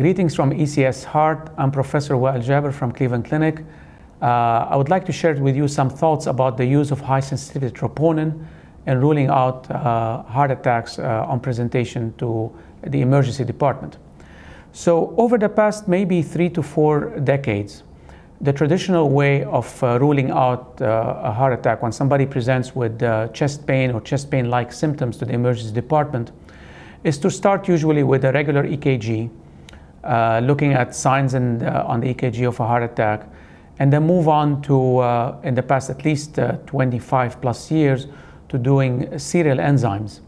Greetings from ECS Heart. I'm Professor Wael Jaber from Cleveland Clinic. I would like to share with you some thoughts about the use of high-sensitivity troponin and ruling out heart attacks on presentation to the emergency department. So over the past maybe 3 to 4 decades, the traditional way of ruling out a heart attack when somebody presents with chest pain or chest pain-like symptoms to the emergency department is to start usually with a regular EKG, looking at signs on the EKG of a heart attack, and then move on to, in the past at least 25 plus years, to doing serial enzymes.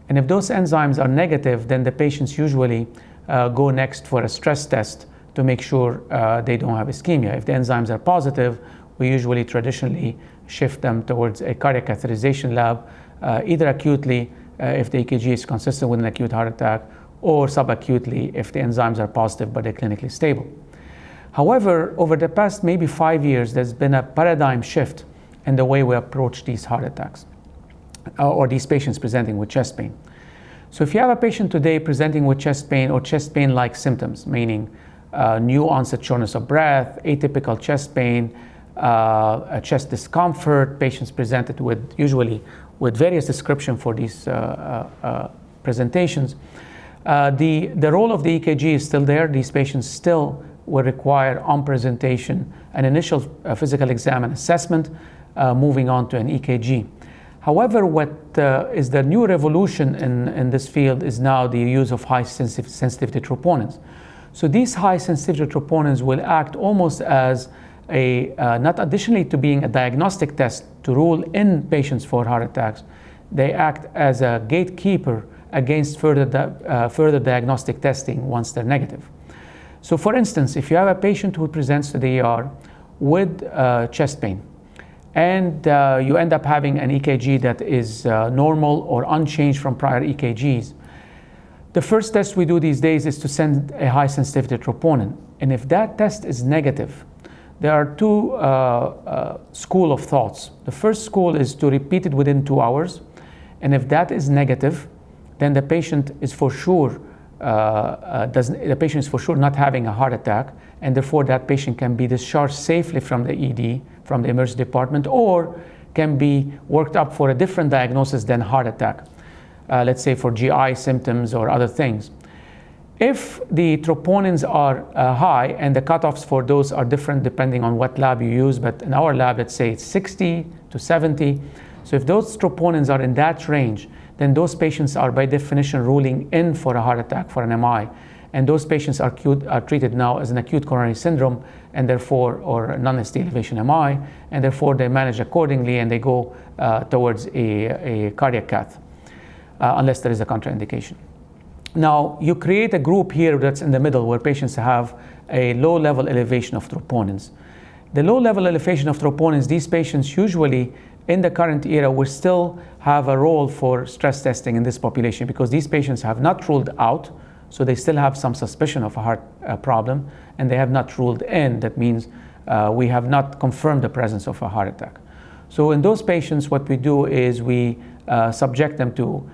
And if those enzymes are negative, then the patients usually go next for a stress test to make sure they don't have ischemia. If the enzymes are positive, we usually traditionally shift them towards a cardiac catheterization lab, either acutely if the EKG is consistent with an acute heart attack, or subacutely if the enzymes are positive but they're clinically stable. However, over the past maybe 5 years, there's been a paradigm shift in the way we approach these heart attacks or these patients presenting with chest pain. So if you have a patient today presenting with chest pain or chest pain-like symptoms, meaning new onset shortness of breath, atypical chest pain, chest discomfort, patients presented with usually with various descriptions for these presentations, the role of the EKG is still there. These patients still will require on presentation an initial physical exam and assessment, moving on to an EKG. However, what is the new revolution in this field is now the use of high-sensitivity troponins. So these high-sensitivity troponins will act almost as not additionally to being a diagnostic test to rule in patients for heart attacks, they act as a gatekeeper against further diagnostic testing once they're negative. So for instance, if you have a patient who presents to the ER with chest pain, and you end up having an EKG that is normal or unchanged from prior EKGs, the first test we do these days is to send a high-sensitivity troponin. And if that test is negative, there are two schools of thoughts. The first school is to repeat it within 2 hours. And if that is negative, then the patient is for sure not having a heart attack, and therefore that patient can be discharged safely from the ED, from the emergency department, or can be worked up for a different diagnosis than heart attack, let's say for GI symptoms or other things. If the troponins are high, and the cutoffs for those are different depending on what lab you use, but in our lab, let's say it's 60 to 70. So if those troponins are in that range, then those patients are by definition ruling in for a heart attack, for an MI. And those patients are treated now as an acute coronary syndrome, and therefore, or non-ST elevation MI, and therefore they manage accordingly and they go towards a cardiac cath, unless there is a contraindication. Now, you create a group here that's in the middle where patients have a low level elevation of troponins. The low level elevation of troponins, these patients usually in the current era will still have a role for stress testing in this population, because these patients have not ruled out, so they still have some suspicion of a heart problem, and they have not ruled in. That means we have not confirmed the presence of a heart attack. So in those patients, what we do is we subject them to,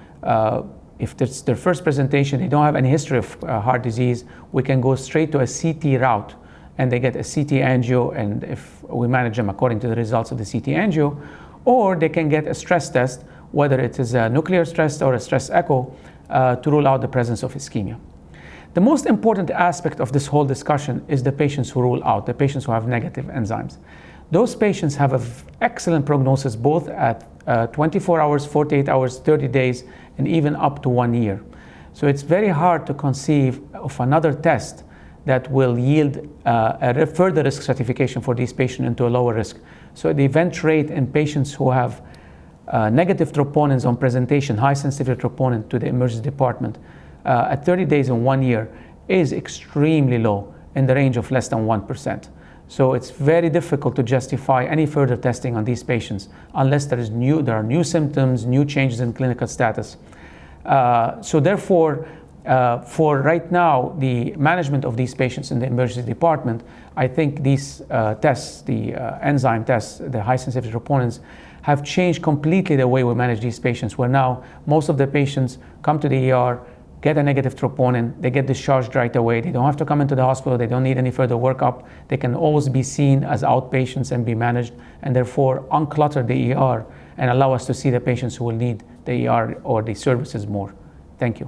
if it's their first presentation, they don't have any history of heart disease, we can go straight to a CT route, and they get a CT angio, and if we manage them according to the results of the CT angio, or they can get a stress test, whether it is a nuclear stress or a stress echo, to rule out the presence of ischemia. The most important aspect of this whole discussion is the patients who rule out, the patients who have negative enzymes. Those patients have an excellent prognosis both at 24 hours, 48 hours, 30 days, and even up to 1 year. So it's very hard to conceive of another test that will yield a further risk stratification for these patients into a lower risk. So the event rate in patients who have negative troponins on presentation, high-sensitivity troponin to the emergency department at 30 days and 1 year is extremely low, in the range of less than 1%. So it's very difficult to justify any further testing on these patients unless there are new symptoms, new changes in clinical status. So therefore, for right now, the management of these patients in the emergency department, I think these tests, the enzyme tests, the high-sensitivity troponins, have changed completely the way we manage these patients, where now most of the patients come to the ER, get a negative troponin, they get discharged right away. They don't have to come into the hospital. They don't need any further workup. They can always be seen as outpatients and be managed, and therefore unclutter the ER and allow us to see the patients who will need the ER or the services more. Thank you.